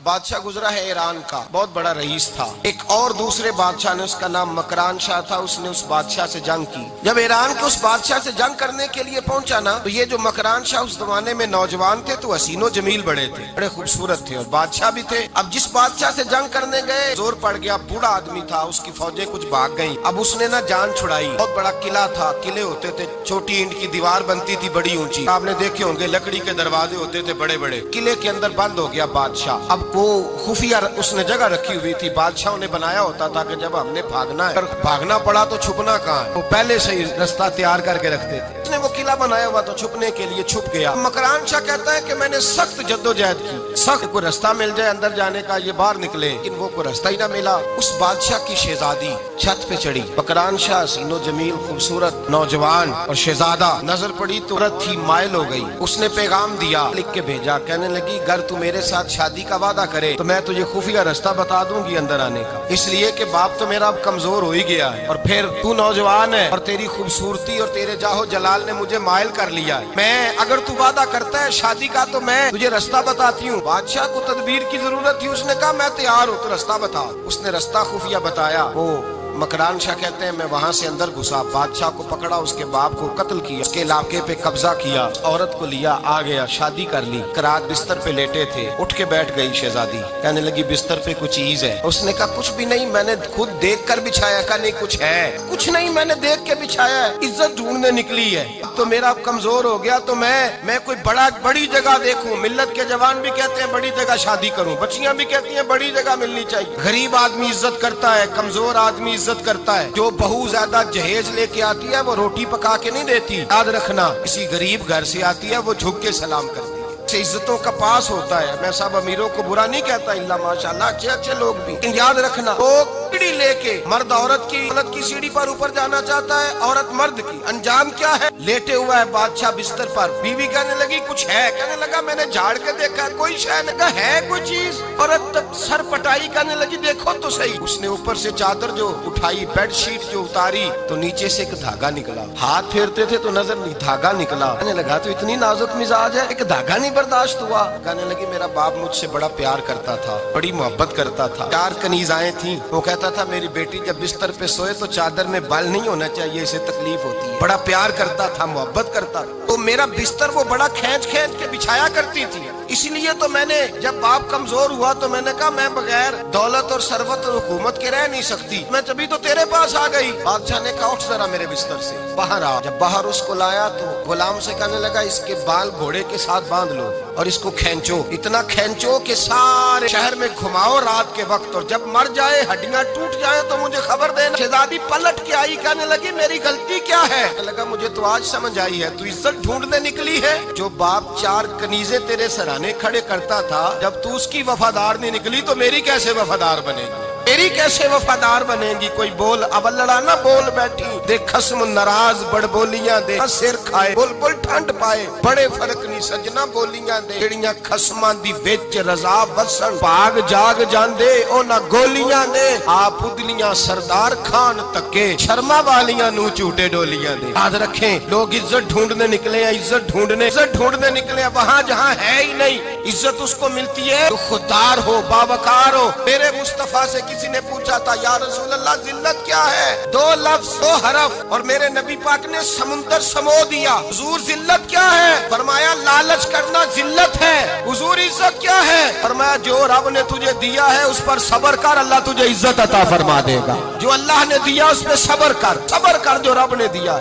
بادشاہ گزرا ہے ایران کا، بہت بڑا رئیس تھا۔ ایک اور دوسرے بادشاہ نے، اس کا نام مکران شاہ تھا، اس نے اس بادشاہ سے جنگ کی۔ جب ایران کے اس بادشاہ سے جنگ کرنے کے لیے پہنچا نا، تو یہ جو مکران شاہ اس زمانے میں نوجوان تھے تو حسین و جمیل بڑے تھے، بڑے خوبصورت تھے، اور بادشاہ بھی تھے۔ اب جس بادشاہ سے جنگ کرنے گئے زور پڑ گیا، بوڑھا آدمی تھا، اس کی فوجیں کچھ بھاگ گئیں۔ اب اس نے نا جان چھڑائی۔ بہت بڑا قلعہ تھا، قلعے ہوتے تھے، چھوٹی اینٹ کی دیوار بنتی تھی بڑی اونچی، آپ نے دیکھے ہوں گے، لکڑی کے دروازے ہوتے تھے بڑے بڑے۔ قلعے کے اندر بند ہو گیا بادشاہ۔ اب وہ خفیہ اس نے جگہ رکھی ہوئی تھی، بادشاہوں نے بنایا ہوتا تھا کہ جب ہم نے بھاگنا ہے، اگر بھاگنا پڑا تو چھپنا کہاں ہے، وہ پہلے سے ہی رستہ تیار کر کے رکھتے تھے۔ اس نے وہ قلعہ بنایا ہوا تو چھپنے کے لیے چھپ گیا۔ مکران شاہ کہتا ہے کہ میں نے سخت جدوجہد کی، سخت کوئی رستہ مل جائے اندر جانے کا، یہ باہر نکلے، لیکن وہ کوئی رستہ ہی نہ ملا۔ اس بادشاہ کی شہزادی چھت پہ چڑھی۔ مکران شاہ حسین و جمیل، خوبصورت نوجوان اور شہزادہ، نظر پڑی تو عورت تھی، مائل ہو گئی۔ اس نے پیغام دیا، لکھ کے بھیجا، کہنے لگی اگر تو میرے ساتھ شادی کا وعدہ کرے تو میں تجھے خفیہ رستہ بتا دوں گی اندر آنے کا، اس لیے کہ باپ تو میرا اب کمزور ہو ہی گیا ہے، اور پھر تو نوجوان ہے، اور تیری خوبصورتی اور تیرے جاہو جلال نے مجھے مائل کر لیا ہے۔ میں اگر تو وعدہ کرتا ہے شادی کا تو میں تجھے رستہ بتاتی ہوں۔ بادشاہ کو تدبیر کی ضرورت تھی، اس نے کہا میں تیار ہوں، تو رستہ بتا۔ اس نے رستہ خفیہ بتایا۔ وہ مکران شاہ کہتے ہیں میں وہاں سے اندر گھسا، بادشاہ کو پکڑا، اس کے باپ کو قتل کیا، اس کے علاقے پہ قبضہ کیا، عورت کو لیا، آ گیا، شادی کر لی۔ رات بستر پہ لیٹے تھے، اٹھ کے بیٹھ گئی شہزادی، کہنے لگی بستر پہ کچھ چیز ہے۔ اس نے کہا کچھ بھی نہیں، میں نے خود دیکھ کر بچھایا۔ کہا نہیں کچھ ہے، کچھ نہیں، میں نے دیکھ کے بچھایا ہے، عزت ڈھونڈنے نکلی ہے، تو میرا اب کمزور ہو گیا، تو میں کوئی بڑی جگہ دیکھوں۔ ملت کے جوان بھی کہتے ہیں بڑی جگہ شادی کروں، بچیاں بھی کہتی ہیں بڑی جگہ ملنی چاہیے۔ غریب آدمی عزت کرتا ہے، کمزور آدمی عزت کرتا ہے۔ جو بہو زیادہ جہیز لے کے آتی ہے وہ روٹی پکا کے نہیں دیتی، یاد رکھنا، کسی غریب گھر سے آتی ہے وہ جھک کے سلام کرتی ہے، سے عزتوں کا پاس ہوتا ہے۔ میں سب امیروں کو برا نہیں کہتا، اللہ ماشاءاللہ اچھے لوگ بھی، لیکن یاد رکھنا، وہ سیڑھی لے کے، مرد عورت کی سیڑھی پر اوپر جانا چاہتا ہے، عورت مرد کی، انجام کیا ہے؟ لیٹے ہوا ہے بادشاہ بستر پر، بیوی کہنے لگی کچھ ہے، کہنے لگا میں نے جھاڑ کے دیکھا کوئی شے نہیں، کہا ہے کوئی چیز؟ عورت سر پٹائی، کہنے لگی دیکھو تو صحیح۔ اس نے اوپر سے چادر جو اٹھائی، بیڈ شیٹ جو اتاری، تو نیچے سے ایک دھاگا نکلا، ہاتھ پھیرتے تھے تو نظر نہیں، دھاگا نکلا۔ کہنے لگا تو اتنی نازک مزاج ہے، ایک دھاگا نہیں برداشت ہوا؟ کہنے لگی میرا باپ مجھ سے بڑا پیار کرتا تھا، بڑی محبت کرتا تھا، 4 کنیزائیں تھیں، وہ کہتا تھا میری بیٹی جب بستر پہ سوئے تو چادر میں بال نہیں ہونا چاہیے، اسے تکلیف ہوتی ہے، بڑا پیار کرتا تھا، محبت کرتا تھا، تو میرا بستر وہ بڑا کھینچ کے بچھایا کرتی تھی، اس لیے تو میں نے جب باپ کمزور ہوا تو میں نے کہا میں بغیر دولت اور ثروت اور حکومت کے رہ نہیں سکتی، میں تبھی تو تیرے پاس آ گئی۔ بادشاہ نے کہا اٹھ ذرا میرے بستر سے باہر آ۔ جب باہر اس کو لایا تو غلام سے کہنے لگا اس کے بال گھوڑے کے ساتھ باندھ لو اور اس کو کھینچو، اتنا کھینچو کہ سارے شہر میں گھماؤ رات کے وقت، اور جب مر جائے ہڈیاں ٹوٹ جائیں تو مجھے خبر دینا۔ شہزادی پلٹ کے آئی، کہنے لگی میری غلطی کیا ہے؟ کہنے لگا مجھے تو آج سمجھ آئی ہے، تو عزت ڈھونڈنے نکلی ہے۔ جو باپ 4 کنیزیں تیرے سرانے کھڑے کرتا تھا، جب تو اس کی وفادار نہیں نکلی تو میری کیسے وفادار بنے گی؟ میری کیسے وفادار بنے گی؟ کوئی بول اول لڑانا بول بیٹھی، دیکھ خصم ناراض بڑ بولیاں دے، سر کھائے بلبل ٹھنڈ پائے، بڑے فرق نہیں سجنا بولیاں دے، جڑیاں خصماں دی وچ رضا وسن، پاگ جاگ جاندے اونا گولیاں دے، آپ ادلیاں سردار خان تکے، شرما والیاں نو چوٹے ڈولیاں دے۔ یاد رکھیں لوگ عزت ڈھونڈنے نکلے ہیں، عزت ڈھونڈنے نکلے ہیں وہاں جہاں ہے ہی نہیں۔ عزت اس کو ملتی ہے جو خوددار ہو، باوقار ہو۔ میرے مصطفیٰ سے کسی نے پوچھا تھا یا رسول اللہ ذلت کیا ہے؟ 2 لفظ 2 حرف، اور میرے نبی پاک نے سمندر سمو دیا۔ حضور ذلت کیا ہے؟ فرمایا لالچ کرنا ذلت ہے۔ حضور عزت کیا ہے؟ فرمایا جو رب نے تجھے دیا ہے اس پر صبر کر، اللہ تجھے عزت عطا فرما دے گا۔ جو اللہ نے دیا اس پہ صبر کر جو رب نے دیا ہے۔